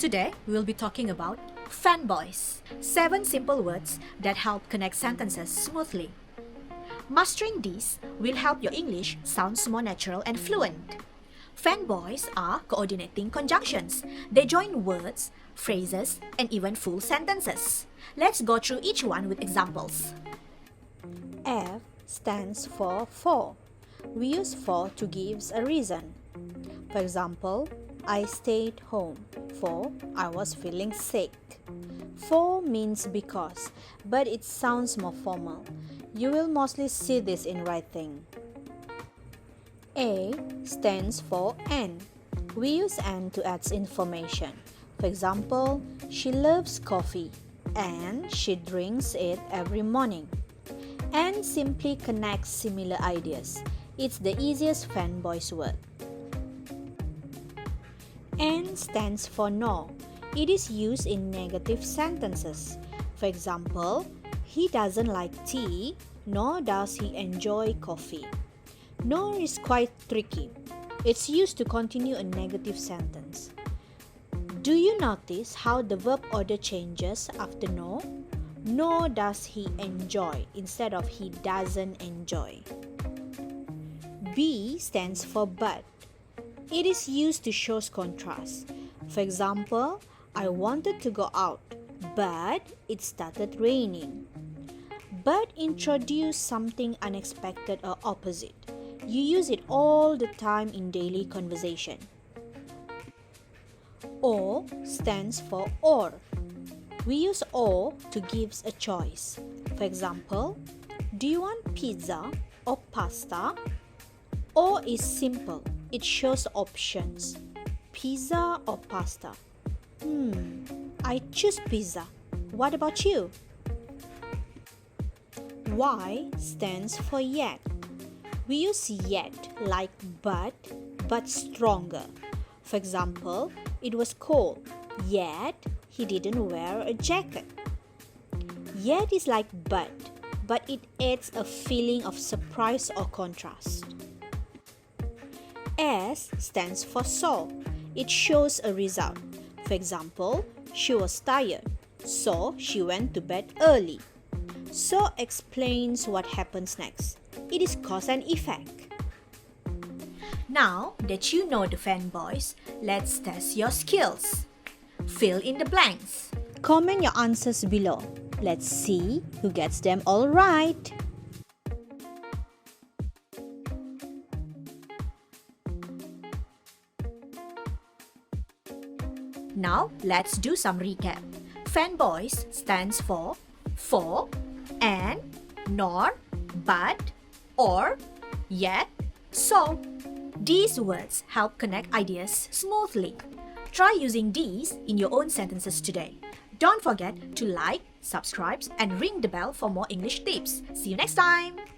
Today, we'll be talking about fanboys, 7 simple words that help connect sentences smoothly. Mastering these will help your English sounds more natural and fluent. Fanboys are coordinating conjunctions. They join words, phrases, and even full sentences. Let's go through each one with examples. F stands for. We use for to give a reason. For example, I stayed home for I was feeling sick. For means because, but it sounds more formal. You will mostly see this in writing. A stands for and. We use and to add information. For example, she loves coffee and she drinks it every morning. And simply connects similar ideas. It's the easiest fanboys word. N stands for nor. It is used in negative sentences. For example, he doesn't like tea, nor does he enjoy coffee. Nor is quite tricky. It's used to continue a negative sentence. Do you notice how the verb order changes after nor? Nor does he enjoy instead of he doesn't enjoy. B stands for but. It is used to show contrast. For example, I wanted to go out, but it started raining. But introduce something unexpected or opposite. You use it all the time in daily conversation. O stands for or. We use or to give a choice. For example, do you want pizza or pasta? Or is simple. It shows options. Pizza or pasta? I choose pizza. What about you? Y stands for yet. We use yet like but stronger. For example, it was cold, yet he didn't wear a jacket. Yet is like but it adds a feeling of surprise or contrast. S stands for so. It shows a result. For example, she was tired, so she went to bed early. So explains what happens next. It is cause and effect. Now that you know the fanboys, let's test your skills. Fill in the blanks. Comment your answers below. Let's see who gets them all right. Now, let's do some recap. Fanboys stands for, and, nor, but, or, yet, so. These words help connect ideas smoothly. Try using these in your own sentences today. Don't forget to like, subscribe, and ring the bell for more English tips. See you next time!